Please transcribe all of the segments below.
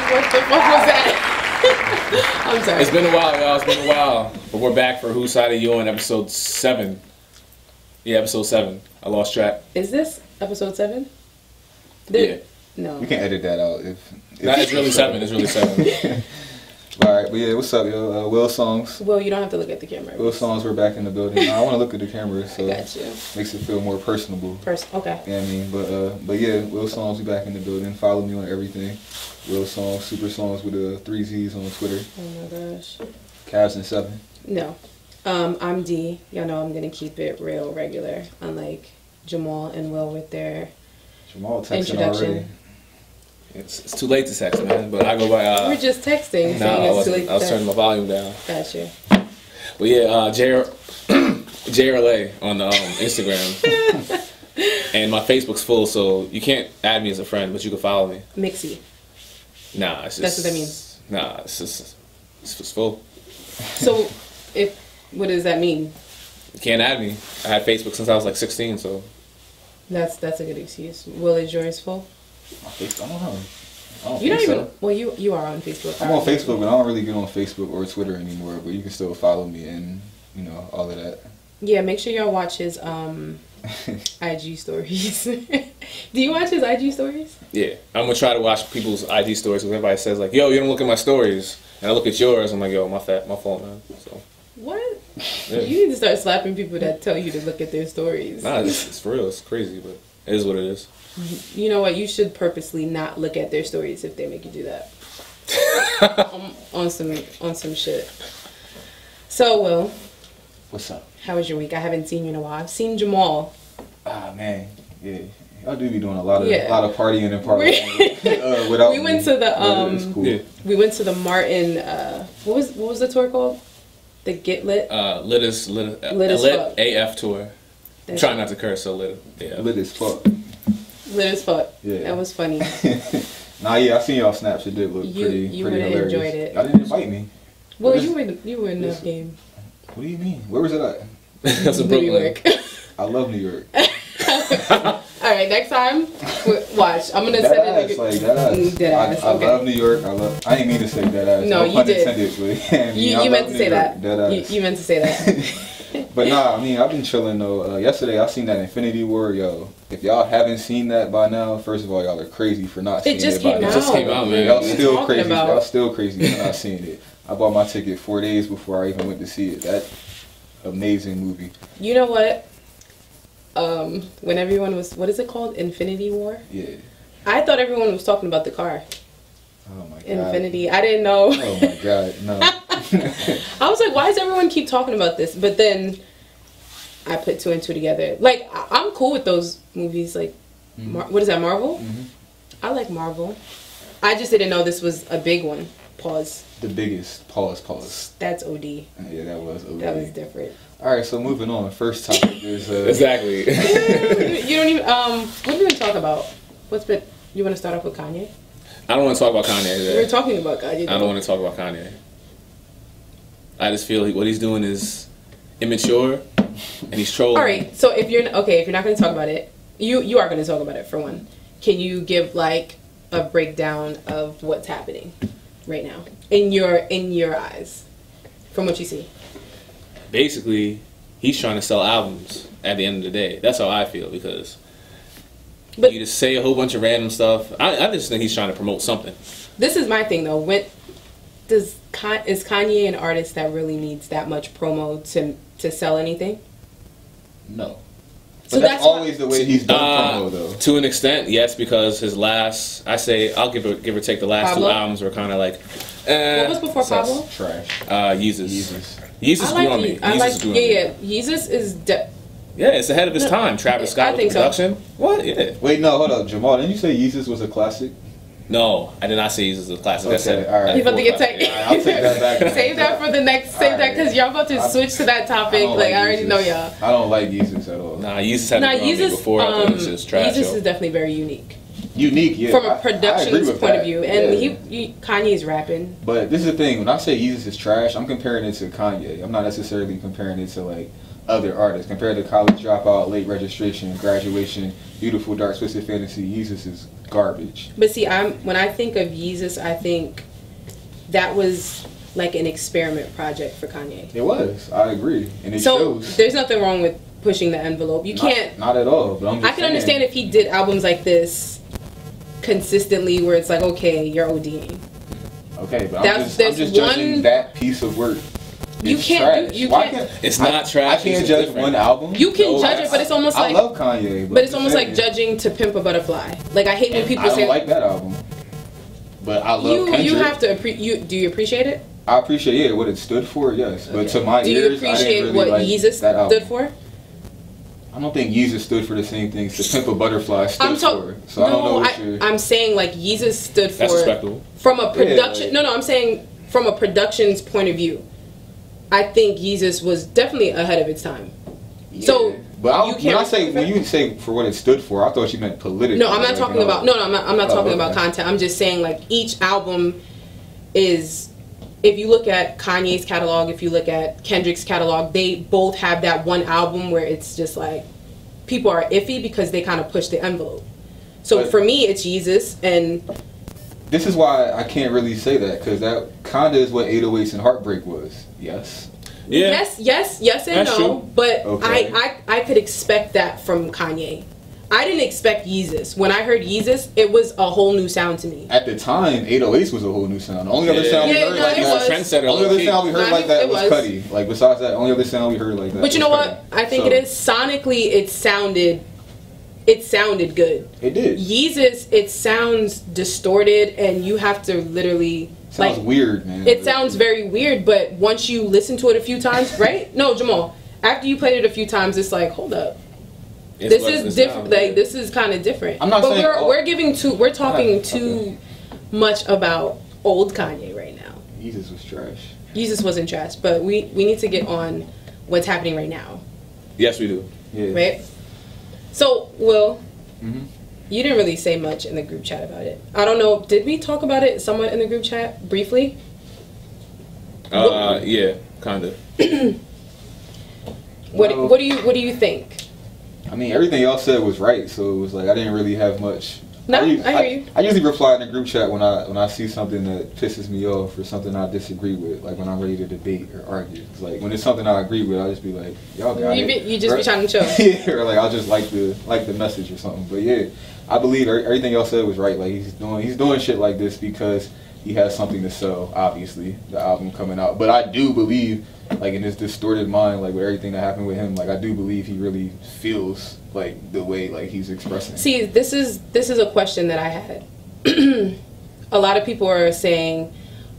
What the fuck was that? I'm sorry. It's been a while, y'all. It's been a while. But we're back for Whose Side Are You on episode 7. Yeah, episode 7. I lost track. Is this episode 7? Yeah. No. We can edit that out if Nah, it's really 7. It's really 7. Alright, but yeah, what's up, yo? Will Songs. Well, you don't have to look at the camera. Will Songs, we're back in the building. I want to look at the camera, so I got you. Makes it feel more personable. Okay. Yeah, I mean, but yeah, Will Songs, we back in the building. Follow me on everything. Will Songs, Super Songs with 3 Z's on Twitter. Oh my gosh. Cavs and 7. No. I'm D. Y'all know I'm gonna keep it real regular, unlike Jamal and Will with their Jamal texting introduction. already. It's too late to text, man. But I go by. We're just texting. No, I was turning my volume down. Gotcha. But yeah, JRLA on Instagram. And my Facebook's full, so you can't add me as a friend, but you can follow me. Mixy. Nah, it's just. That's what that means. Nah, it's just full. So, what does that mean? You can't add me. I had Facebook since I was like 16, so. That's a good excuse. Will, is yours full? I don't know. I don't You don't think even. so. Well, you are on Facebook. I'm on Facebook, but I don't really get on Facebook or Twitter anymore. But you can still follow me and all of that. Yeah, make sure y'all watch his IG stories. Do you watch his IG stories? Yeah, I'm gonna try to watch people's IG stories because everybody says like, "Yo, you don't look at my stories," and I look at yours. I'm like, "Yo, my fault, man." So. What? Yeah. You need to start slapping people that tell you to look at their stories. Nah, it's for real. It's crazy, but it is what it is. You know what? You should purposely not look at their stories if they make you do that. on some shit. So, Will, What's up? how was your week? I haven't seen you in a while. I've seen Jamal. Ah man, yeah. Y'all do be doing a lot of partying and partying without We went to the it's cool. yeah. We went to the Martin. What was the tour called? The Get Lit. Lit as fuck. AF tour. I'm trying not to curse, so lit. Yeah. Lit as fuck. Lit as fuck. Yeah. That was funny. Nah, yeah, I seen y'all snaps. It did look pretty You pretty would have hilarious. enjoyed it. Y'all didn't invite me. Well, you were in that game. What do you mean? Where was it at? That's in New Brooklyn. York. I love New York. All right, next time, watch. I'm gonna send it. Dead ass. I love New York. I didn't mean to say dead ass. No, you did. But, you meant to say that. You meant to say that. But nah, I mean, I've been chilling though. Yesterday I seen that Infinity War, yo. If y'all haven't seen that by now, first of all, y'all are crazy for not seeing it by now. It just came out, man. Y'all still crazy. Y'all still crazy for not seeing it. I bought my ticket 4 days before I even went to see it. That amazing movie. You know what? When everyone was, what is it called? Infinity War? Yeah. I thought everyone was talking about the car. Oh my god. Infinity. I didn't know. Oh my god, no. I was like, why does everyone keep talking about this? But then I put 2 and 2 together. Like, I'm cool with those movies. Like, what is that, Marvel? Mm-hmm. I like Marvel. I just didn't know this was a big one. Pause. The biggest. Pause. That's OD. Yeah, that was OD. That was different. Alright, so moving on. First topic is exactly. You don't even what are we gonna talk about? You wanna start off with Kanye? I don't want to talk about Kanye today. We were talking about Kanye. I don't want to talk about Kanye. I just feel what he's doing is immature and he's trolling. Alright, so if you're not gonna talk about it, you are gonna talk about it for one. Can you give like a breakdown of what's happening right now in your eyes from what you see? Basically, he's trying to sell albums at the end of the day. That's how I feel because you just say a whole bunch of random stuff. I just think he's trying to promote something. This is my thing though. Is Kanye an artist that really needs that much promo to sell anything? No. But So that's always the way he's done promo though. To an extent, yes, because his last, I'll give or take the last Pablo? 2 albums were kind of like. What was before Pablo? Trash. Yeezus grew on me. Yeezus is yeah, it's ahead of his time. Travis Scott with the production. So. What? Yeah. Wait, no, hold up, Jamal. Didn't you say Yeezus was a classic? No, I did not say Yeezus was a classic. Okay, I said, all right. You about to get I'll take that back. Save that for the next. Save that because y'all about to switch to that topic. Like I already know y'all. I don't like Yeezus at all. Nah, Yeezus had grown me before. Yeezus trash. Yeezus is definitely very unique. Yeah. From a production point of view, and Kanye's rapping. But this is the thing: when I say Yeezus is trash, I'm comparing it to Kanye. I'm not necessarily comparing it to like other artists. Compared to College Dropout, Late Registration, Graduation, Beautiful Dark Twisted Fantasy, Yeezus is garbage. But see, when I think of Yeezus, I think that was like an experiment project for Kanye. It was. I agree, and it so shows. There's nothing wrong with pushing the envelope. You can't. Not at all. But I'm just I can understand if he did albums like this consistently, where it's like, okay, you're ODing. Okay, but I'm just judging that piece of work. You can't. It's not trash. I can't judge one album. You can judge it, but it's almost like I love Kanye, but it's almost like judging To Pimp a Butterfly. Like I hate when people say I don't like that album, but I love Kendrick. You have to do you appreciate it? I appreciate what it stood for, yes. But to my ears, do you appreciate really what like Yeezus stood for? I don't think Yeezus stood for the same things To Pimp a Butterfly stood for. So I don't know what I'm saying like Yeezus stood for. That's respectable. From a production. Yeah, I'm saying from a production's point of view. I think Yeezus was definitely ahead of its time. Yeah. So, but when you say for what it stood for, I thought you meant politically. No, I'm not talking about. No, I'm not talking about content. I'm just saying like each album is. If you look at Kanye's catalog, if you look at Kendrick's catalog, they both have that one album where it's just like people are iffy because they kind of push the envelope. So for me, it's Yeezus, and this is why I can't really say that, because that kind of is what 808s and Heartbreak was. Yes. Yeah. Yes, and that's no. True. But okay. I could expect that from Kanye. I didn't expect Yeezus. When I heard Yeezus, it was a whole new sound to me. At the time, 808s was a whole new sound. The only other sound we heard like that. Only other sound we heard like that was Cudi. Like besides that, only other sound we heard like that. But you know what? I think it is sonically. It sounded good. It did. Yeezus, it sounds distorted, and you have to literally. Sounds weird, man. It sounds very weird, but once you listen to it a few times, right? No, Jamal. After you played it a few times, it's like, hold up. This is different. Like this is kind of different. I'm not saying. But we're talking too much about old Kanye right now. Yeezus was trash. Yeezus wasn't trash, but we need to get on what's happening right now. Yes, we do. Yeah. Right. So, Will, you didn't really say much in the group chat about it. I don't know. Did we talk about it somewhat in the group chat briefly? Yeah, kind of. What do you think? I mean, everything y'all said was right, so it was like I didn't really have much. No, I hear you. I usually reply in the group chat when I see something that pisses me off or something I disagree with, like when I'm ready to debate or argue. It's like when it's something I agree with, I'll just be like, y'all got it. You just be trying to chill. Yeah, or like I'll just like the message or something. But yeah, I believe everything y'all said was right. Like he's doing shit like this because he has something to sell. Obviously, the album coming out. But I do believe, like in his distorted mind, like with everything that happened with him, like I do believe he really feels like the way like he's expressing. See, this is a question that I had. A lot of people are saying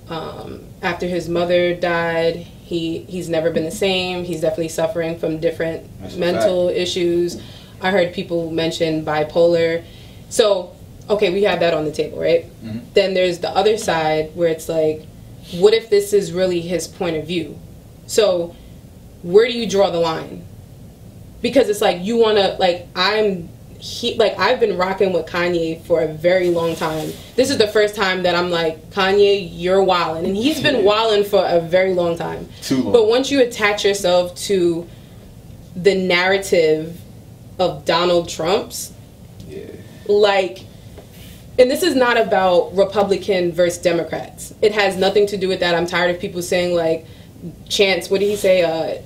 after his mother died, he's never been the same. He's definitely suffering from different mental issues. I heard people mention bipolar. So, okay, we have that on the table, right? Then there's the other side where it's like, what if this is really his point of view? So, where do you draw the line? Because it's like you want to, like, I've been rocking with Kanye for a very long time. This is the first time that I'm like, Kanye, you're wildin'. And he's been wildin' for a very long time. Too long. But once you attach yourself to the narrative of Donald Trump's, like, and this is not about Republican versus Democrats. It has nothing to do with that. I'm tired of people saying, like, Chance, what did he say?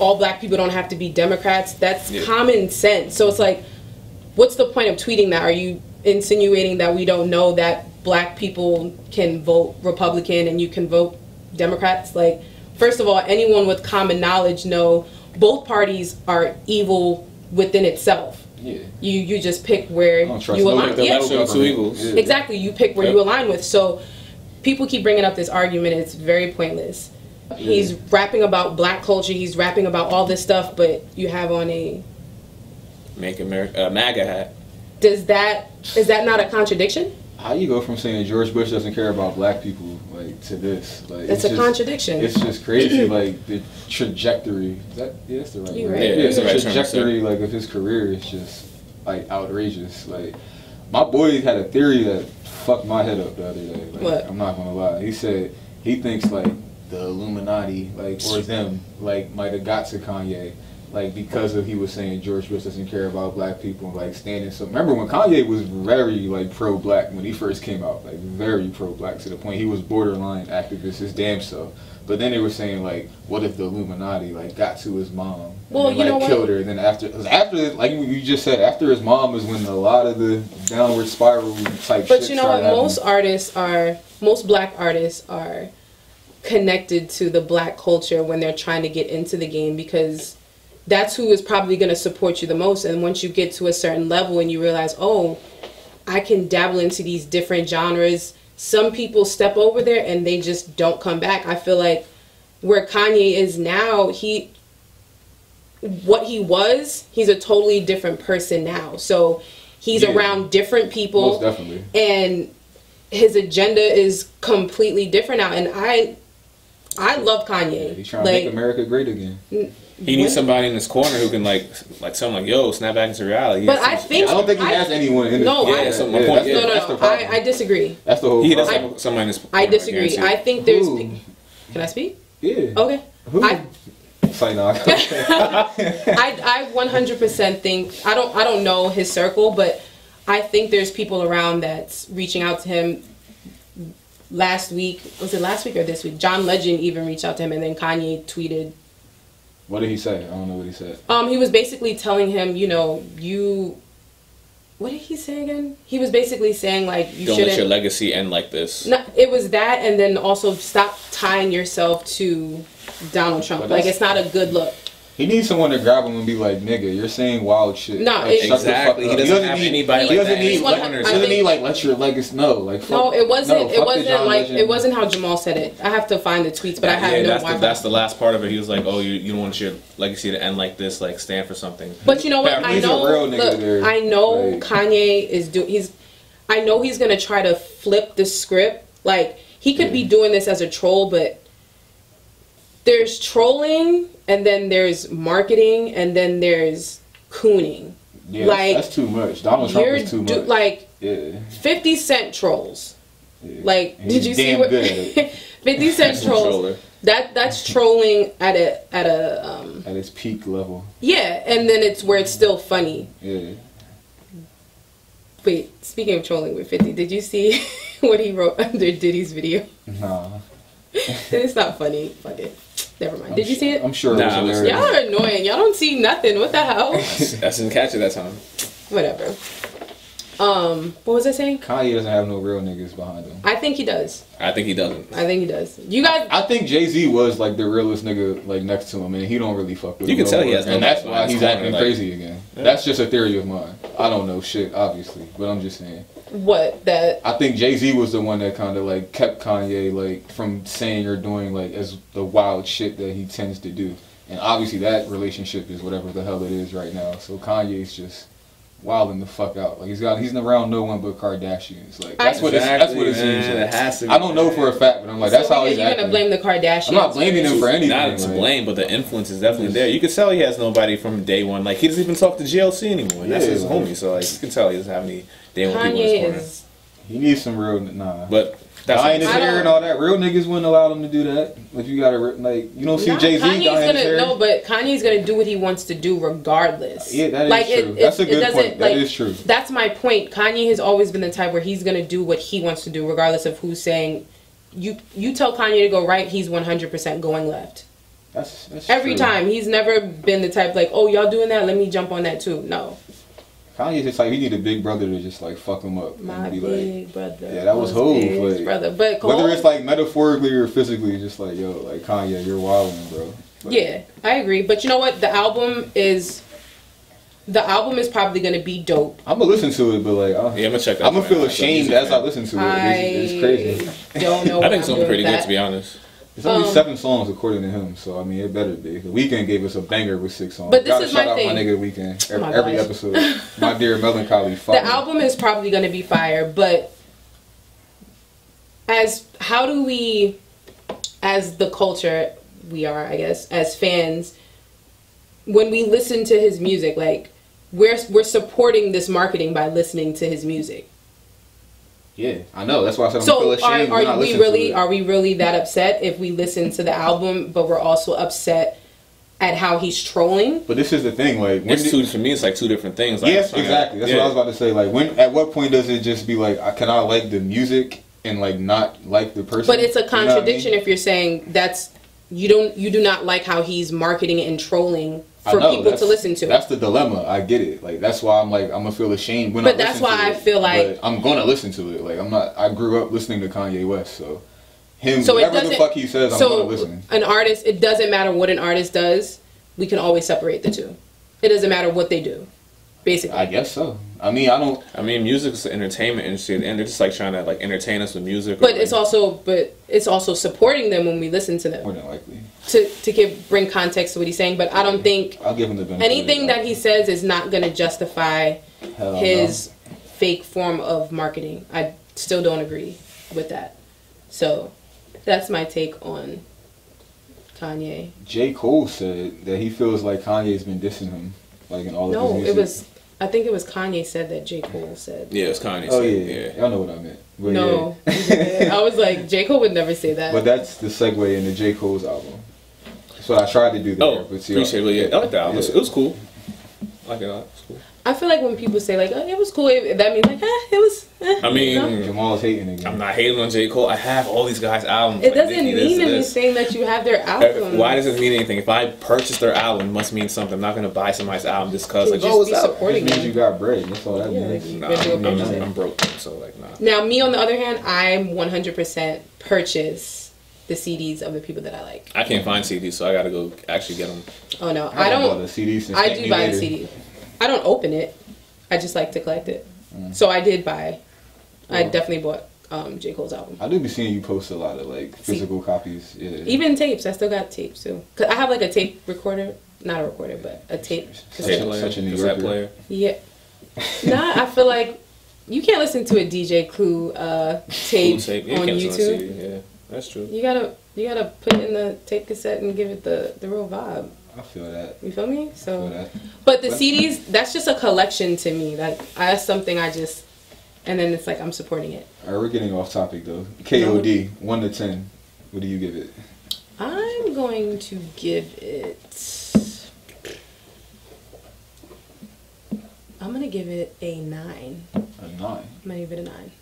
All black people don't have to be Democrats. That's common sense. So it's like, what's the point of tweeting that? Are you insinuating that we don't know that black people can vote Republican and you can vote Democrats? Like, first of all, anyone with common knowledge know both parties are evil within itself. Yeah. You just pick where you align. Exactly. You pick where you align with. So people keep bringing up this argument. It's very pointless. He's rapping about black culture. He's rapping about all this stuff, but you have on a Make America MAGA hat. Is that not a contradiction? How you go from saying George Bush doesn't care about black people like to this? Like it's a contradiction. It's just crazy. Like the trajectory. That's the right word. Right. Yeah, the trajectory like of his career is just like outrageous. Like my boy had a theory that fucked my head up the other day. Like, what? I'm not gonna lie. He said he thinks like the Illuminati, like, or them, like, might have got to Kanye, like, because of he was saying George Bush doesn't care about black people, like, standing. So remember when Kanye was very, like, pro-black when he first came out, like, very pro-black, to the point he was borderline activist his damn self. But then they were saying, like, what if the Illuminati, like, got to his mom, well, and then, like, killed her? And then after, like you just said, after his mom is when a lot of the downward spiral type shit. But you know what? Happening. Most black artists are connected to the black culture when they're trying to get into the game, because that's who is probably going to support you the most. And once you get to a certain level and you realize, oh, I can dabble into these different genres, some people step over there and they just don't come back. I feel like where Kanye is now, he's a totally different person now. So he's around different people. Most definitely. And his agenda is completely different now. And I love Kanye. He's trying to make America great again. He needs somebody in his corner who can like someone like, yo, snap back into reality. But I don't think he has anyone in his corner. No, I disagree. That's the whole He doesn't have somebody in his corner. I disagree. I think there's... Can I speak? Yeah. Okay. Who? I 100% think... I don't know his circle, but I think there's people around that's reaching out to him. Last week, was it last week or this week? John Legend even reached out to him, and then Kanye tweeted. What did he say? I don't know what he said. He was basically telling him, what did he say again? He was basically saying, like, you shouldn't... Don't let your legacy end like this. No, it was that, and then also stop tying yourself to Donald Trump. Like, it's not a good look. He needs someone to grab him and be like, nigga, you're saying wild shit. No, like, exactly. He doesn't have anybody like that. He doesn't need, like, let your legacy know. Like, fuck, no, it wasn't Legend. It wasn't how Jamal said it. I have to find the tweets, but I have no Wi-Fi. That's the last part of it. He was like, oh, you don't want your legacy to end like this, like, stand for something. But you know what? I know like, Kanye is I know he's going to try to flip the script. Like, he could be doing this as a troll, but there's trolling, and then there's marketing, and then there's cooning. Yeah, like, that's too much. Donald Trump is too much. Like, 50 Cent trolls. Yeah. Like, did you see what 50 Cent trolls? That's trolling at its peak level. Yeah, and then it's where it's still funny. Yeah. Wait, speaking of trolling with 50, did you see what he wrote under Diddy's video? Nah. It's not funny. Fuck it. Never mind. Did you see it? I'm sure it was hilarious. Y'all are annoying. Y'all don't see nothing. What the hell? I didn't catch it that time. Whatever. What was I saying? Kanye doesn't have no real niggas behind him. I think he does. I think he doesn't. I think he does. You guys... I think Jay-Z was, like, the realest nigga, like, next to him, and he don't really fuck with him. You can tell he has and that's why he's acting crazy again. Yeah. That's just a theory of mine. I don't know shit, obviously, but I'm just saying. What? That... I think Jay-Z was the one that kind of, like, kept Kanye, like, from saying or doing, like, as the wild shit that he tends to do. And obviously that relationship is whatever the hell it is right now. So Kanye's just wilding the fuck out. Like, he's around no one but Kardashians. Like, that's what it seems like. It has to be. I don't know for a fact, but I'm like, that's how he's acting. You're gonna blame the Kardashians? I'm not blaming him for anything. Not to blame, but the influence is definitely there. You can tell he has nobody from day one. Like, he doesn't even talk to GLC anymore, and that's his homie. So, like, you can tell he doesn't have any day one people in his corner. He needs some real But that's dyeing his hair and all that. Real niggas wouldn't allow him to do that. If you gotta, like, you don't see Jay-Z dyeing his hair. No, but Kanye's gonna do what he wants to do regardless. Yeah, that is true. That's a good point. That is true. That's my point. Kanye has always been the type where he's gonna do what he wants to do regardless of who's saying. You tell Kanye to go right, he's 100% going left. That's every true. time. He's never been the type like, oh, y'all doing that? Let me jump on that too. No. Kanye's just like, he need a big brother to just like fuck him up. My and be big like, brother. Yeah, that was Hov. Like, brother. But Cole, whether it's like metaphorically or physically, just like, yo, like Kanye, you're wilding, bro. Like, yeah, I agree. But you know what? The album is probably gonna be dope. I'm gonna listen to it, but like, I'm gonna check that. I'm gonna feel ashamed as I listen to it. It's crazy. Don't know. I think it's pretty good, to be honest. It's only 7 songs according to him, so I mean it better be. The Weeknd gave us a banger with 6 songs. But this is my thing. Shout out my nigga The Weeknd every episode. My dear melancholy fire. The album is probably gonna be fire, but as the culture we are, I guess, as fans, when we listen to his music, like we're supporting this marketing by listening to his music. Yeah, I know. That's why I said I'm So feel ashamed when I listen to it. are we really that upset if we listen to the album, but we're also upset at how he's trolling? But this is the thing, like for me, it's like two different things. Like, yes, exactly. That's what I was about to say. Like, at what point does it just be like, can I like the music and like not like the person? But it's a contradiction if you're saying you do not like how he's marketing and trolling for people to listen to. That's the dilemma. I get it. Like, that's why I'm like, I'm gonna feel ashamed when I listen to it. But that's why I feel like I'm gonna listen to it. Like, I'm not. I grew up listening to Kanye West, so so whatever the fuck he says, I'm gonna listen. An artist, it doesn't matter what an artist does. We can always separate the two. It doesn't matter what they do, basically. I guess so. I mean, music's the entertainment industry, and they're just like trying to like entertain us with music. But it's also supporting them when we listen to them. More than likely. To bring context to what he's saying, but I don't think I'll give him the benefit anything that he says is not going to justify his fake form of marketing. I still don't agree with that. So that's my take on Kanye. J.Cole said that he feels like Kanye's been dissing him, like in all of his music. I think it was Kanye said that J.Cole said. Yeah, it's Kanye. Oh yeah, y'all know what I meant. But no, yeah. I was like, J.Cole would never say that. But that's the segue into J.Cole's album. That's what I tried to do there. Oh, appreciate it. Yeah, I like the album. Yeah. It was cool. I like it. It was cool. I feel like when people say like, "Oh, it was cool," that means like, it was. I mean, Jamal's hating again. I'm not hating on J. Cole. I have all these guys' albums. It doesn't mean anything that you have their album. Why does it mean anything? If I purchase their album, it must mean something. I'm not gonna buy somebody's album just because like, oh, it's supporting them. You got bread. That's all that means. Nah, I'm broke, so like, nah. Now, me on the other hand, I'm 100% purchase the CDs of the people that I like. I can't find CDs, so I gotta go actually get them. Oh no, I don't. The CDs I do buy the CD. I don't open it. I just like to collect it. So I did buy. I definitely bought J. Cole's album. I do be seeing you post a lot of like physical copies. Yeah. Even tapes. I still got tapes too. Cause I have like a tape recorder, not a recorder, but a tape. Such a New Yorker player. Yeah. Nah, I feel like you can't listen to a DJ Clue tape on YouTube. Yeah, that's true. You gotta put it in the tape cassette and give it the real vibe. I feel that. You feel me? So, but the CDs, that's just a collection to me. Like, that's something I just, and then it's like I'm supporting it. All right, we're getting off topic though. KOD, 1 to 10. What do you give it? I'm going to give it. I'm gonna give it a 9. A 9. I'm gonna give it a 9.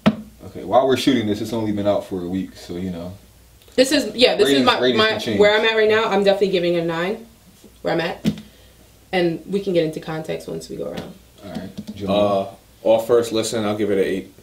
Okay. While we're shooting this, it's only been out for a week, so you know. This is my where I'm at right now. I'm definitely giving it a 9. Where I'm at, and we can get into context once we go around. All right. Off first listen, I'll give it an 8.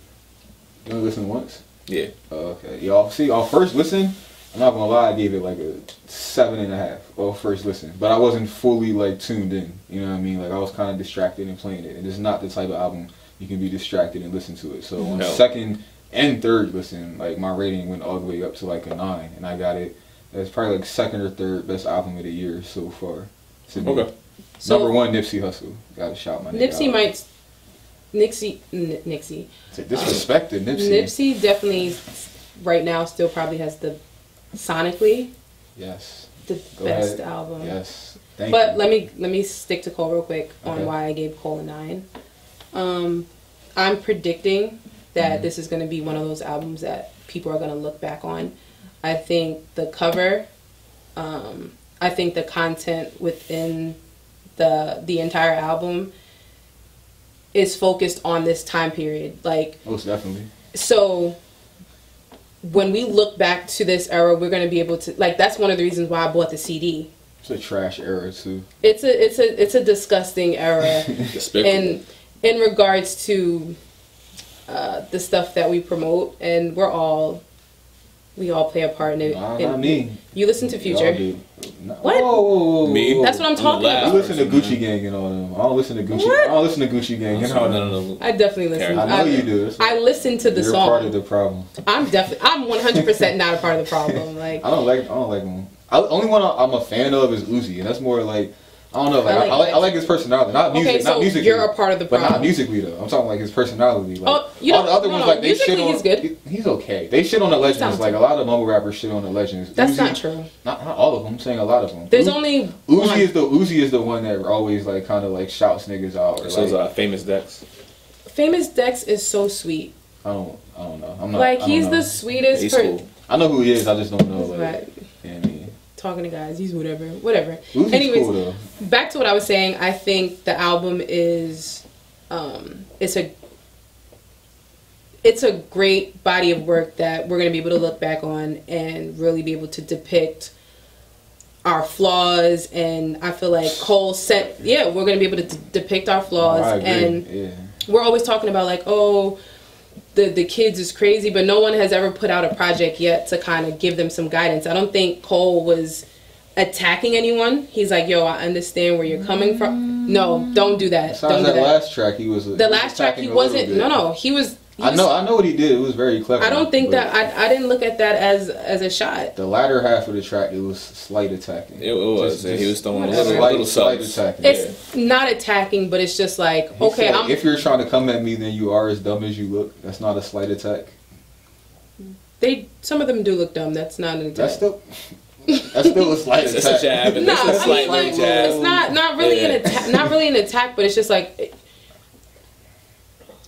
You only listen once? Yeah. Okay. Y'all see, off first listen, I'm not gonna lie, I gave it like a 7.5 off first listen, but I wasn't fully like tuned in. You know what I mean? Like I was kind of distracted and playing it, and it's not the type of album you can be distracted and listen to it. So on second and third listen, like my rating went all the way up to like a 9, and I got it. It's probably like second or third best album of the year so far. Okay. So, number 1, Nipsey Hussle. Gotta shout my nigga out. Nipsey. Disrespected Nipsey. Nipsey definitely right now still probably has the sonically. Yes. The best album. Yes. But let me stick to Cole real quick on why I gave Cole a 9. I'm predicting that this is going to be one of those albums that people are going to look back on. I think the cover, I think the content within the entire album is focused on this time period. Like, most definitely. So when we look back to this era, we're going to be able to, like, that's one of the reasons why I bought the CD. It's a trash era too. It's a disgusting era. And in regards to the stuff that we promote, and we all play a part in it. Not me. You listen to Future. What? Whoa. Me? That's what I'm talking about. You listen to Gucci Gang and all them. I don't listen to Gucci. What? I don't listen to Gucci Gang and all them. I definitely listen. I know you do. I listen to the song. You're part of the problem. I'm 100% not a part of the problem. Like, I don't like them. Only one I'm a fan of is Uzi, and that's more like, I don't know, like I like his personality, not music, okay, so not musically. You're a part of the problem, but not musically though. I'm talking like his personality. Like, all the other ones, like they shit on. He's good. He's okay. They shit on the legends. Like a lot of mumble rappers shit on the legends. That's Uzi, not true. Not all of them. I'm saying a lot of them. There's only Uzi is the one that always like kind of like shouts niggas out. Or so Famous Dex. Famous Dex is so sweet. I don't know. I'm not Like, I don't he's know. the sweetest He's person. cool. I know who he is. I just don't know. That's Like, right. yeah, I mean, Talking to guys, he's whatever. Uzi's Anyways, cool though. back to what I was saying. I think the album is, it's a great body of work that we're gonna be able to look back on and really be able to depict our flaws. And I feel like Cole said, yeah, we're gonna be able to depict our flaws. I agree. And Yeah. we're always talking about like, oh, the kids is crazy, but no one has ever put out a project yet to kind of give them some guidance. I don't think Cole was attacking anyone. He's like, yo, I understand where you're coming from. No, don't do that. Besides Don't that do that. last track, he was. The last track, he wasn't. No, he was. I know what he did. It was very clever. I don't think but that I didn't look at that as a shot. the latter half of the track, it was slight attacking. It was. He was throwing a whatever. little slight subs. attacking. It's not attacking, but it's just like, He okay, said, if you're trying to come at me, then you are as dumb as you look. That's not a slight attack. some of them do look dumb. That's not an attack. That's still a slight It's a attack. jab. No, It's a I slight mean, like, jab. it's not really an attack. Not really an attack, but it's just like,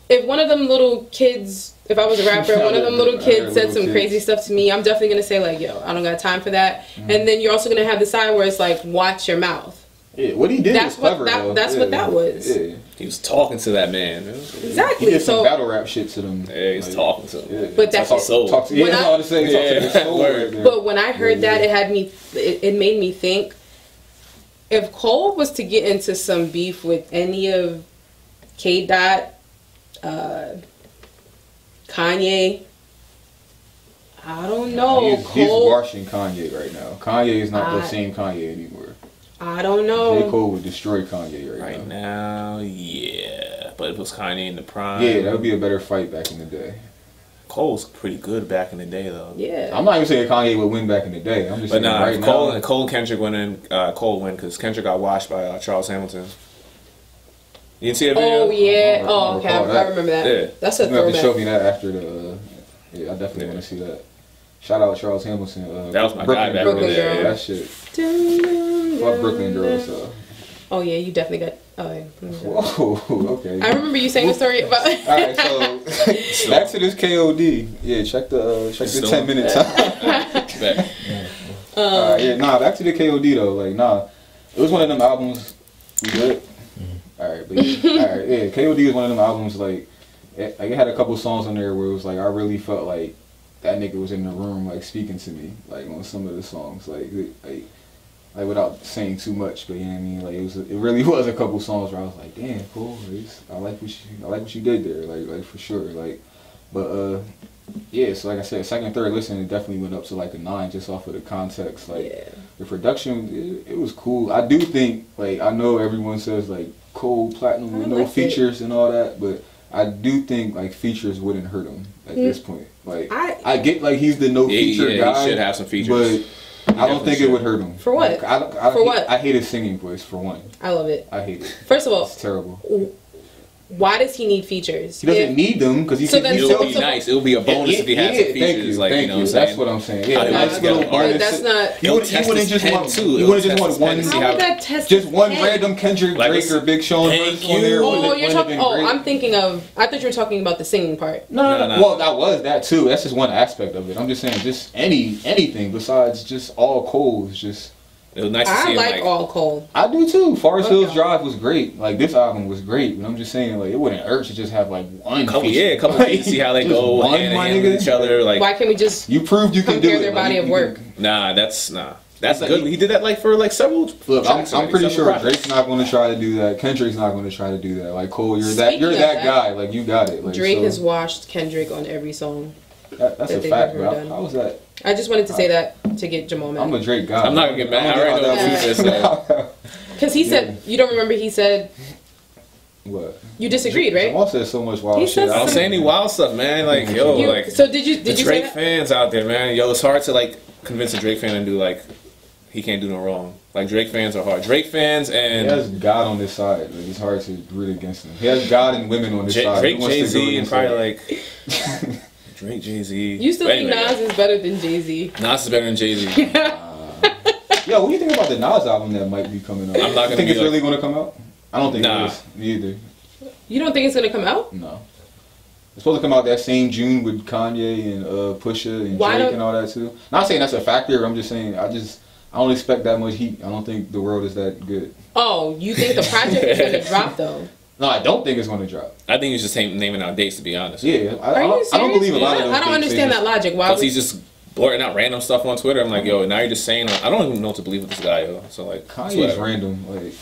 if one of them little kids, if I was a rapper, one of them little kids said some crazy stuff to me, I'm definitely gonna say like, yo, I don't got time for that. And then you're also gonna have the side where it's like, watch your mouth. Yeah, what he did was clever. That's what that was. Yeah. He was talking to that man. Exactly. He did some So, battle rap shit to them. Yeah, he's talking to him. Yeah. but that's Talk soul. Talk to, yeah, When that's I- all to say. Talk to the soul Word. right there. but when I heard that, it had me. It made me think. If Cole was to get into some beef with any of K. Dot, Kanye, I don't know. He's Cole, washing Kanye right now. Kanye is not the same Kanye anymore. I don't know. J.Cole would destroy Kanye Right now. now, yeah. But if it was Kanye in the prime. Yeah, that would be a better fight back in the day. Cole's pretty good back in the day, though. Yeah. I'm not even saying Kanye would win back in the day. I'm just But saying nah, right if now. Cole and Kendrick went in, Cole win because Kendrick got washed by Charles Hamilton. You didn't see that video? Oh yeah. I Oh okay. recall I that. remember that. Yeah. That's a You have to show throwback. me that after the. Yeah, I definitely want to see that. Shout out Charles Hamilton. That was my guy back in the day. Yeah, that shit. Fuck Brooklyn girls. Oh yeah, you definitely got. Oh yeah. Whoa, okay. I remember you saying a story about. Alright, so back to this KOD. Yeah, check the Still 10-minute time. Back. Yeah, nah, back to the KOD though. Like, nah, it was one of them albums. We good. Alright, but yeah, alright, yeah. KOD is one of them albums. Like, it had a couple songs on there where it was like I really felt like that nigga was in the room, like speaking to me, like on some of the songs, like without saying too much. But you know what I mean. Like it really was a couple songs where I was like, damn, cool. I like what you did there. Like for sure. Like, but yeah. So like I said, second, third listen, it definitely went up to like a 9 just off of the context. Like the production, it was cool. I do think like I know everyone says like Cole Platinum with no features and all that, but I do think like features wouldn't hurt him at this point. Like I get like he's the no feature guy. He should have some features. But I don't think it would hurt him. For what? Like, I hate his singing voice for one. I love it. I hate it. First of all, it's terrible. Why does he need features? He doesn't need them because he So can. then- It would be nice. It would be a bonus if he had some features. Like, you know what I'm saying? That's what I'm saying. Yeah, I nice like little that. bonus. That's not. You wouldn't just want too. You wouldn't just want one. How would that test? Just one his random Kendrick, Like, Drake, or Big Sean thank verse on there. you. Oh, you're talking. Oh, great. I'm thinking of. I thought you were talking about the singing part. No. No. Well, that was that too. That's just one aspect of it. I'm just saying, just anything besides just all Cole is just. It was nice to see I him, like all Cole. I do too. Forest Hills Okay. Drive was great. Like this album was great, but I'm just saying like it wouldn't hurt to just have like one. couple feature. features, see how they Just go one, hand in my hand nigga. with each other. Like, Why can't we just? You proved you can do Compare it. their Like, body you of can- work. that's That's good. like- He did that like for like several. Look, tracks I'm already, pretty several sure projects. Drake's not going to try to do that. Kendrick's not going to try to do that. Like Cole, you're Speaking that of that that, guy. Like you got it. Like, Drake so, has washed Kendrick on every song. that's that a they've fact, ever bro. done. How was that? I just wanted to say that to get Jamal I'm mad. a Drake guy. I'm not gonna get mad. I already know what you just said. Because he said, you don't remember he said, What? you disagreed, right? Jamal said so much wild He shit. said I don't say any wild stuff, man. Like, yo, You- like so did you the say Drake that? fans out there, man. Yo, it's hard to like convince a Drake fan to do like he can't do no wrong. Like Drake fans are hard. Drake fans He and has God on his side. Like, it's hard to root against him. He has God and women on his side. Drake, Who wants to Jay go Z, and against probably him? like Drake, Jay Z. You still think Nas is better than Jay Z? Nas is better than Jay Z. Yo, what do you think about the Nas album that might be coming out? I'm not gonna You think be it's like- really going to come out? I don't think Nah. it is. Me either. You don't think it's gonna come out? No. It's supposed to come out that same June with Kanye and Pusha and Drake and all that too. Not saying that's a factor. I'm just saying I don't expect that much heat. I don't think the world is that good. Oh, you think the project is gonna drop though? No, I don't think it's going to drop. I think he's just naming out dates, to be honest. Yeah, I don't believe a lot of those. I don't understand that logic. Why? Because he's just blurting out random stuff on Twitter. I'm like, yo, now you're just saying. I don't even know what to believe with this guy, yo. So like, Kanye's random. Like,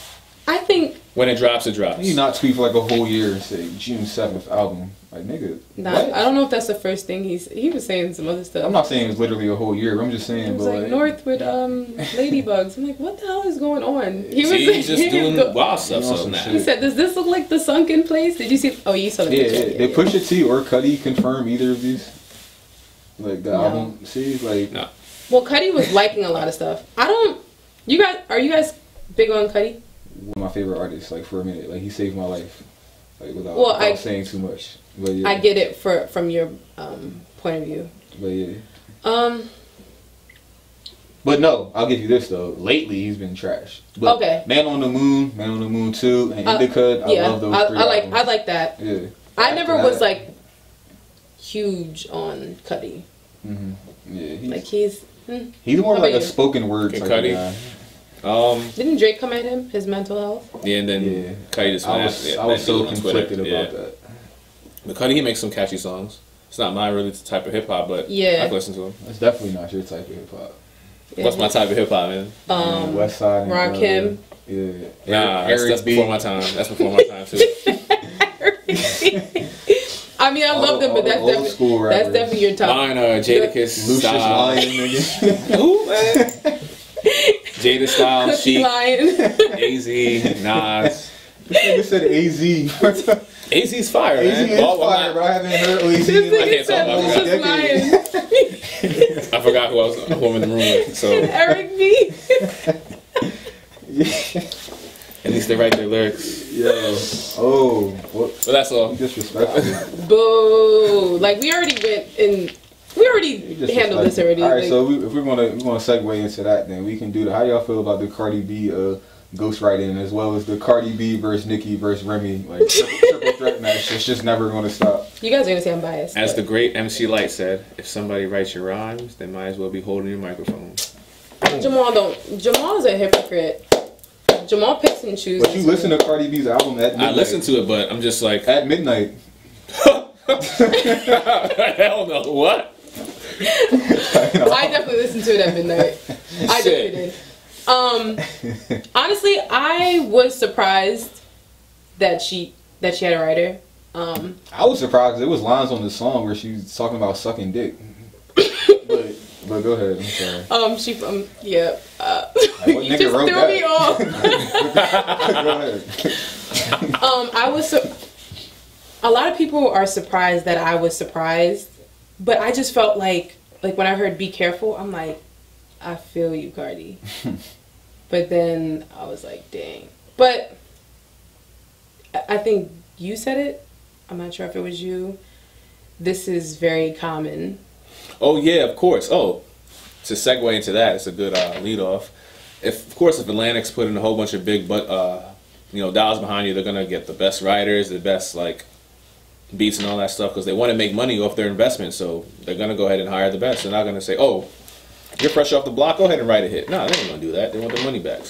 I think when it drops, it drops. You not tweet for like a whole year and say June 7th album. Like, nigga. Nah, I don't know if that's the first thing he was saying some other stuff. I'm not saying it's literally a whole year. I'm just saying. It was like North with ladybugs. I'm like, what the hell is going on? He's just doing wild stuff. So now he said, "Does this look like the sunken place?" Did you see? Oh, you saw the picture. Yeah. Did Pusha T or Cudi confirm either of these? Like the album? See, like no. Well, Cudi was liking a lot of stuff. Are you guys big on Cudi? One of my favorite artists. Like for a minute, like he saved my life. Like without saying too much. But yeah. I get it from your point of view. But yeah. But no, I'll give you this though. Lately, he's been trash. But okay. Man on the Moon 2, and Indica. I love those three. I like that. Yeah. I never was like huge on Cudi. Yeah. He's more like a spoken word type of guy. Didn't Drake come at him? His mental health. Yeah, and then Cudi just I was so conflicted about that. But Cudi, he makes some catchy songs. It's not my really type of hip hop, but I can listen to him. It's definitely not your type of hip hop. Yeah. What's my type of hip hop, man? West Side. Rakim. Yeah. Nah, that's before my time. That's before my time too. I mean, I love them, but that's definitely your top. Mine are Jadakiss, Lucius Lyon, nigga. Who, man? Jada Styles, Chic, AZ, Nas. This nigga said AZ. AZ's fire, AZ man. is fire, but I haven't heard AZ in I can't talk about that. I forgot who I'm in the room with. So Eric B. At least they write their lyrics. Yo. Oh. What? But that's all. Disrespectful. Boo. Like we already handled this already. Alright, so if we're gonna segue into that, then we can do that. How y'all feel about the Cardi B ghostwriting, as well as the Cardi B versus Nicki versus Remy, like triple threat match? It's just never gonna stop. You guys are gonna say I'm biased. As the great MC Light said, if somebody writes your rhymes, they might as well be holding your microphone. Jamal's a hypocrite. Jamal picks and chooses. But you listen to Cardi B's album at midnight. I listen to it, but I'm just like at midnight. Hell no! What? I definitely listened to it at midnight. I definitely did. Honestly, I was surprised that she had a writer. I was surprised. There was lines on the song where she was talking about sucking dick. But go ahead. I'm sorry. Yeah. What you just threw me off. Go ahead. A lot of people are surprised that I was surprised, but I just felt like when I heard "Be Careful," I'm like, I feel you, Cardi. But then I was like, dang. But I think you said it. I'm not sure if it was you. This is very common. Oh yeah, of course. Oh, to segue into that, it's a good lead off. If Atlantic's putting a whole bunch of big dollars behind you, they're gonna get the best writers, the best beats and all that stuff, because they want to make money off their investment. So they're gonna go ahead and hire the best. They're not gonna say, "Oh, you're fresh off the block, go ahead and write a hit." No, they ain't gonna do that. They want their money back.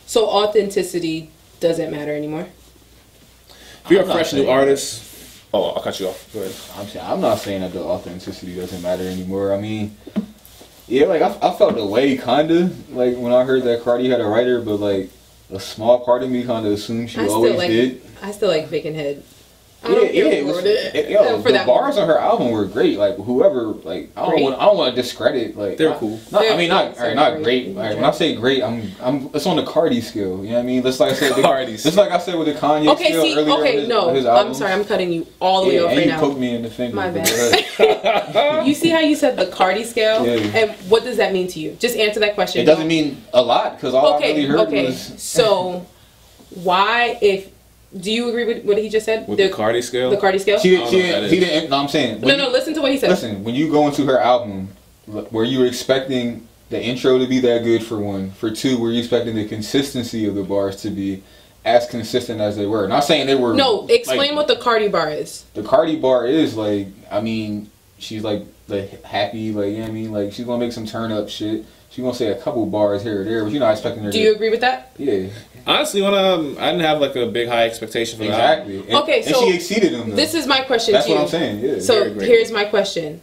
So authenticity doesn't matter anymore. If you're a fresh new artist. Oh, I'll cut you off. Go ahead. I'm not saying that the authenticity doesn't matter anymore. I mean, yeah, I felt the way kinda when I heard that Cardi had a writer, but a small part of me kinda assumed she always did. I still like Vacant Head. The bars on her album were great. Whoever, I don't want to discredit. They're cool. Not great. When I say great, it's on the Cardi scale. You know what I mean? Just like I said, just like I said with the Kanye scale earlier. His I'm sorry, I'm cutting you all the way off right now. You poked me in the finger. My bad. You see how you said the Cardi scale, and what does that mean to you? Just answer that question. It doesn't mean a lot, because all I really heard was. So, why do you agree with what he just said? With the Cardi scale? The Cardi scale? He didn't. No, I'm saying. No, listen to what he said. Listen, when you go into her album, were you expecting the intro to be that good, for one? For two, were you expecting the consistency of the bars to be? as consistent as they were. Not saying they were. No, explain like, what the Cardi bar is. The Cardi bar is like, I mean, she's like happy, like, you know what I mean? Like, she's gonna make some turn up shit. She's gonna say a couple bars here or there, but you're not expecting her to... Do you agree with that? Yeah. Honestly, when I didn't have like a big high expectation for that. Exactly. Okay, so... And she exceeded them, though. This is my question That's to you. what I'm saying, yeah. So, here's my question.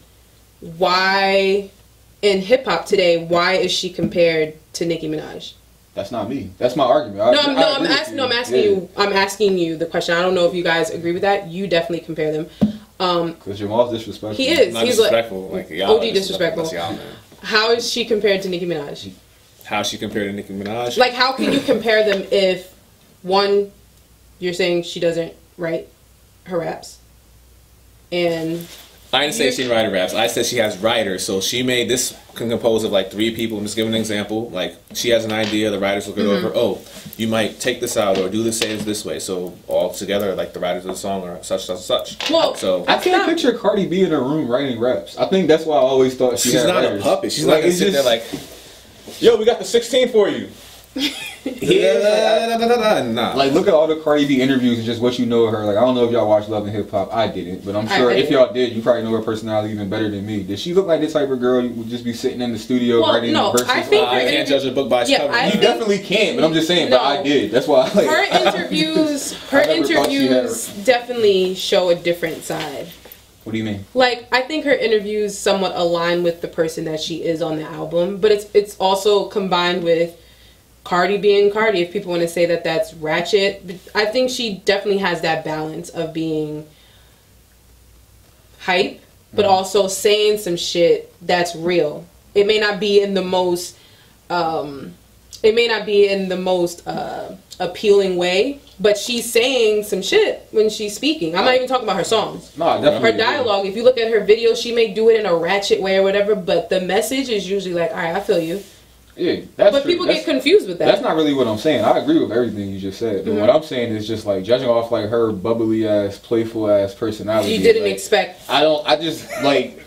Why, in hip-hop today, why is she compared to Nicki Minaj? That's not me. That's my argument. I'm asking you the question. I don't know if you guys agree with that. You definitely compare them. Because Jamal's disrespectful. He is. Not He's disrespectful. like y'all OD disrespectful. That's y'all, man. How is she compared to Nicki Minaj? How she compared to Nicki Minaj? Like, how can you compare them if, one, you're saying she doesn't write her raps, and... I didn't say she didn't write her raps. I said she has writers. So she made this composed of like 3 people. I'm just giving an example. Like, she has an idea. The writers look it over. Oh, you might take this out or do this, say it this way. So all together, like the writers of the song are such, such, such. Well, so I can't picture Cardi B in a room writing raps. I think that's why I always thought she's not writers. a puppet. She's like, not gonna sit there like, yo, we got the 16 for you. Nah. Like, look at all the Cardi B interviews and just what you know of her. Like, I don't know if y'all watch Love and Hip Hop. I didn't, but I'm sure if y'all did, you probably know her personality even better than me. Did she look like the type of girl you would just be sitting in the studio writing verses? I think I can't judge a book by its cover. You definitely can, but I'm just saying. But I did. That's why. Like, her interviews definitely show a different side. What do you mean? Like, I think her interviews somewhat align with the person that she is on the album, but it's also combined with Cardi being Cardi, if people want to say that that's ratchet. I think she definitely has that balance of being hype, but also saying some shit that's real. It may not be in the most appealing way, but she's saying some shit when she's speaking. I'm not even talking about her songs. No, definitely. Her dialogue, if you look at her videos, she may do it in a ratchet way or whatever, but the message is usually like, alright, I feel you. Yeah, that's But true. people get confused with that. That's not really what I'm saying. I agree with everything you just said. But what I'm saying is just like judging off like her bubbly ass, playful ass personality. You didn't like, expect. I just like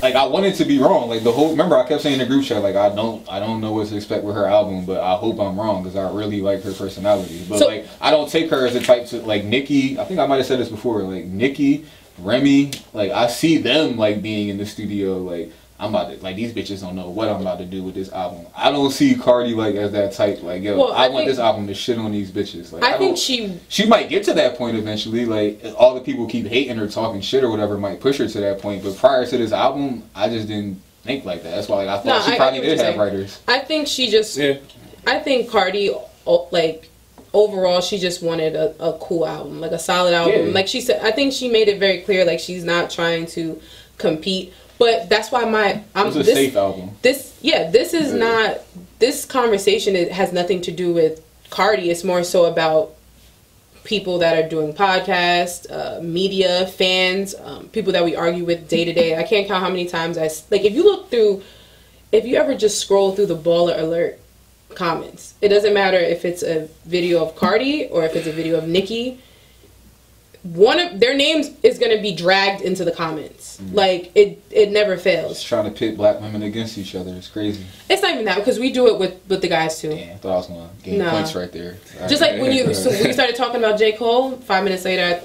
I wanted to be wrong. Like the whole. Remember, I kept saying in the group chat like I don't know what to expect with her album, but I hope I'm wrong because I really like her personality. But like I don't take her as a type to like Nicki. I think I might have said this before. Like Nicki, Remy. Like I see them like being in the studio like. I'm about to, like, these bitches don't know what I'm about to do with this album. I don't see Cardi, like, as that type. Like, yo, I want this album to shit on these bitches. Like, I think she might get to that point eventually. Like, all the people keep hating her, talking shit or whatever might push her to that point. But prior to this album, I just didn't think like that. That's why, like, I thought she probably did have writers. I think she just... Yeah. I think Cardi, like... Overall, she just wanted a cool album, like a solid album. Yeah. Like she said, I think she made it very clear, like she's not trying to compete. But that's why it's a safe album. This is not. This conversation has nothing to do with Cardi. It's more so about people that are doing podcasts, media, fans, people that we argue with day to day. I can't count how many times if you ever just scroll through the Baller Alert comments, it doesn't matter if it's a video of Cardi or if it's a video of Nicki. One of their names is going to be dragged into the comments. Like it never fails. Just trying to pit black women against each other. It's crazy. It's not even that because we do it with the guys too. Damn, I thought I was going to gain points right there. Just like when you started talking about J.cole, 5 minutes later,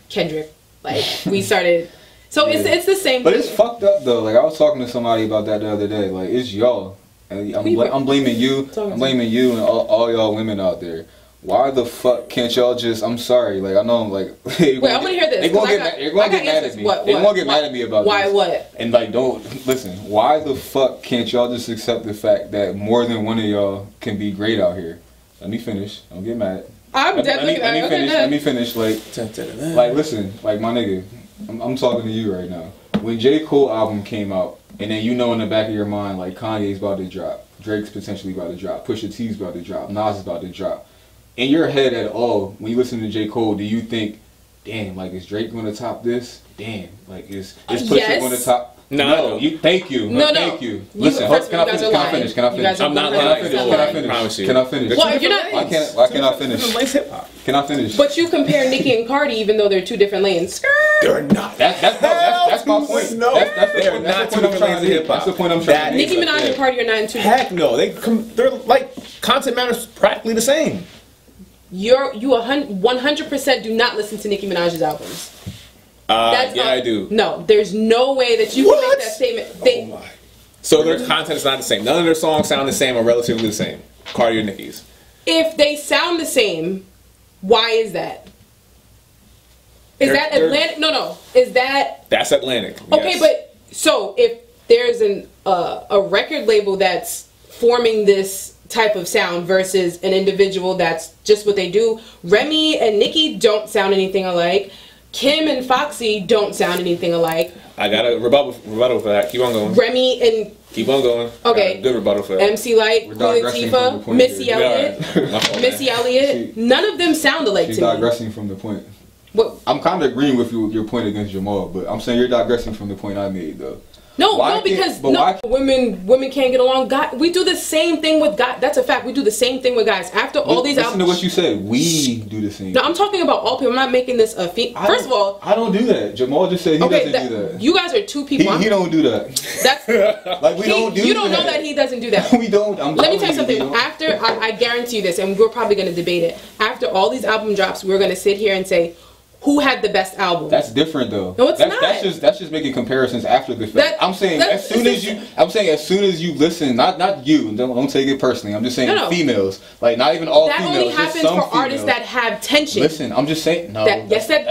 Kendrick. Like we started. So it's the same. But it's fucked up though. Like I was talking to somebody about that the other day. Like it's y'all. And I'm blaming you. I'm blaming you and all y'all women out there. Why the fuck can't y'all just? I'm sorry. Like I know. I'm like. Wait, I'm gonna hear this. They're gonna get mad at me. They're gonna get mad at me about why this. What? And like, don't listen. Why the fuck can't y'all just accept the fact that more than one of y'all can be great out here? Let me finish. Don't get mad. Let me finish. Like listen. Like my nigga. I'm talking to you right now. When J.Cole album came out. And then you know in the back of your mind, like, Kanye's about to drop. Drake's potentially about to drop. Pusha T's about to drop. Nas is about to drop. In your head at all, when you listen to J. Cole, do you think, damn, like, is Drake going to top this? Damn, like, is Pusha going to top? No. Thank you. Thank you. Listen, can I finish? I'm not lying. Can I finish? Well, you're not. Why can't I finish? Can I finish? But you compare Nicki and Cardi even though they're two different lanes. They're not. That's my point. No, they're not two different lanes of hip hop. That's the point I'm trying to make. Nicki Minaj and Cardi are not in two. Heck no. They're like content matters practically the same. you 100% do not listen to Nicki Minaj's albums. I do. No, there's no way that you can make that statement. Oh my. So their content is not the same. None of their songs sound the same or relatively the same. Cardi or Nicki's. If they sound the same, why is that? Is that Atlantic? No. Is that... That's Atlantic. Okay, yes. but... So, if there's a record label that's forming this type of sound versus an individual that's just what they do, Remy and Nicki don't sound anything alike. Kim and Foxy don't sound anything alike. I got a rebuttal for that. Keep on going. Remy and... Keep on going. Okay. Good rebuttal for that. MC Light, Queen Latifah, Missy Elliott. None of them sound alike to me. She's digressing from the point. What? I'm kind of agreeing with your point against Jamal, but I'm saying you're digressing from the point I made, though. Because women can't get along. We do the same thing with guys. That's a fact. We do the same thing with guys. After all these albums. Listen to what you said. We do the same. No, I'm talking about all people. I'm not making this a First of all, I don't do that. Jamal just said he doesn't do that. You guys are two people. He don't do that. That's like we don't do that. You don't know that he doesn't do that. We don't. Let me tell you something. After I guarantee you this, and we're probably going to debate it. After all these album drops, we're going to sit here and say, who had the best album? That's different though. No, it's not. That's just making comparisons after the fact. I'm saying as soon as you listen, not you. Don't take it personally. I'm just saying females. Like not even all females. That only happens for artists that have tension. Listen, I'm just saying no. That's a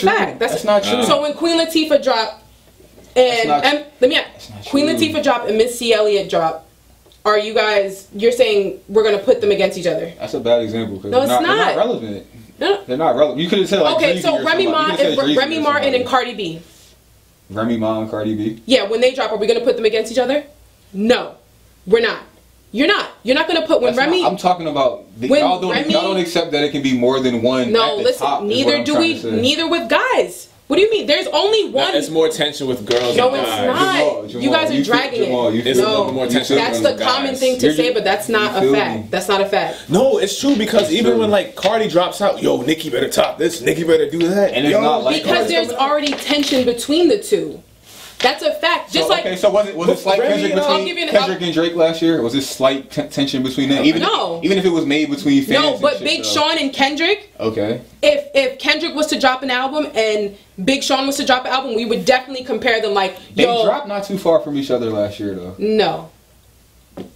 fact. That's not true. So when Queen Latifah dropped and let me ask, Queen Latifah dropped and Missy Elliott dropped, are you guys? You're saying we're gonna put them against each other? That's a bad example. No, it's not. They're not relevant. No. They're not relevant. You could have said like okay, so Remy Martin and Cardi B. Remy Ma and Cardi B? Yeah, when they drop, are we going to put them against each other? No, we're not. You're not. You're not going to put when That's Remy... I'm talking about... Y'all don't accept that it can be more than one. No, at the listen, top, neither do we. Neither with guys. What do you mean? There's only one. There's more tension with girls no, than guys. No, it's not. Jamal, you guys are dragging it. No, more tension that's the common thing to say, but that's not a fact. That's not a fact. No, it's true because even when like Cardi drops out, yo, Nicki better top this, Nicki better do that, and it's not like because there's already tension between the two. That's a fact. Just like okay, so was it slight tension between Kendrick and Drake last year? Was this slight tension between them? Even if it was made between fans. No, but Big Sean and Kendrick. Okay. If Kendrick was to drop an album and Big Sean was to drop an album, we would definitely compare them. Like they dropped not too far from each other last year, though. No.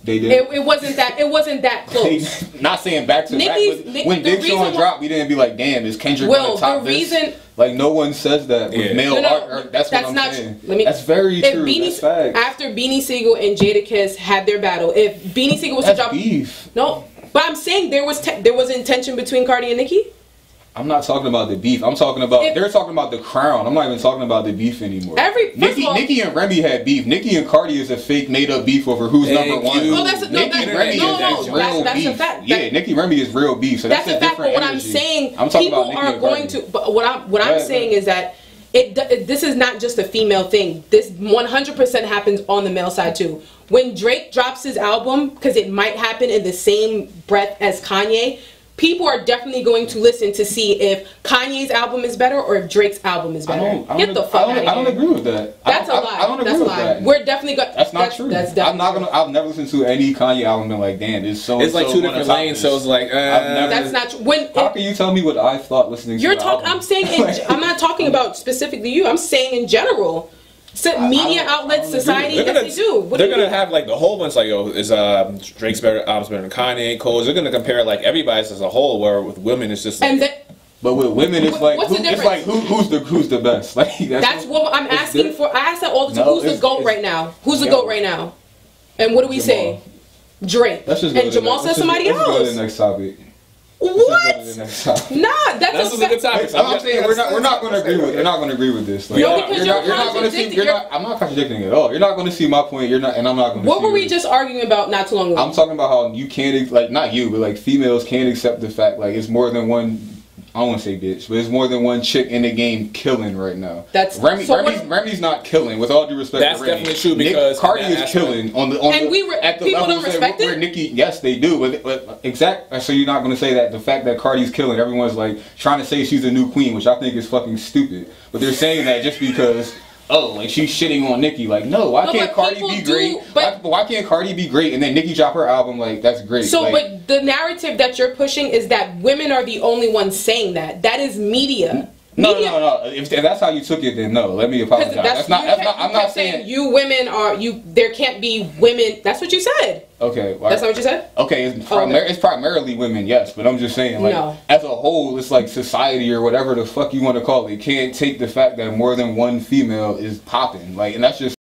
They did. It wasn't that close. Not saying back to back, but when Big Sean dropped, we didn't be like, "Damn, is Kendrick gonna top this?" Like no one says that with male art. That's what I'm saying. That's very true. That's facts. After Beanie Siegel and Jadakiss had their battle, if Beanie Siegel was to drop beef. No, but I'm saying there was intention between Cardi and Nicki. I'm not talking about the beef. I'm talking about they're talking about the crown. I'm not even talking about the beef anymore. Nicki and Remy had beef. Nicki and Cardi is a fake made up beef over who's number one. Well, that's a fact. Yeah, Nicki Remy is real beef. So that's a fact. But what I'm saying, I'm talking people about are going to. But what I'm saying is that this is not just a female thing. This 100% happens on the male side too. When Drake drops his album, because it might happen in the same breath as Kanye. People are definitely going to listen to see if Kanye's album is better or if Drake's album is better. Get the fuck out of here. I don't agree with that. That's a lie. I don't agree with that. We're definitely going. That's not true. That's definitely. I've never listened to any Kanye album and like, damn, it's so. It's like two different lanes, so it's like. That's not true. How can you tell me what I thought listening to? You're talking. I'm saying. I'm not talking about specifically you. I'm saying in general. Media outlets, society, yes, they do. They're gonna have like the whole bunch. Like, yo, is Drake's album's better than Kanye, Cole's? They're gonna compare like everybody's as a whole. Where with women, it's just. Like, but with women, it's like it's like who's the best? Like that's what I'm asking for. I ask that all the time. Who's the GOAT right now? Who's the GOAT right now? And what do we say? Drake. And Jamal says somebody else. Let's go to the next topic. What? Nah, that's a good topic. I'm saying we're not going to agree with. They're not going to agree with this. Like, no, because you're not going to see. I'm not contradicting at all. You're not going to see my point. You're not, and I'm not going to. What were we just arguing about not too long ago? I'm talking about how you can't, like, not you, but like females can't accept the fact like it's more than one. I don't want to say bitch, but it's more than one chick in the game killing right now. That's Remy's not killing. With all due respect, that's to Remy. Definitely true because Cardi is killing at the people levels don't respect where Nicki. Yes, they do. But exact. So you're not going to say that the fact that Cardi's killing, everyone's like trying to say she's a new queen, which I think is fucking stupid. But they're saying that just because oh, like she's shitting on Nicki. Like, no, why can't Cardi be great? Why can't Cardi be great and then Nicki drop her album? Like, that's great. So, like, but the narrative that you're pushing is that women are the only ones saying that. That is media. No. If that's how you took it, then no. Let me apologize. That's not. I'm not saying you women are you. There can't be women. That's what you said. Okay. Well, that's not what you said. Okay, it's primarily women, yes, but I'm just saying, like, as a whole, it's like society or whatever the fuck you want to call it can't take the fact that more than one female is popping, like, and that's just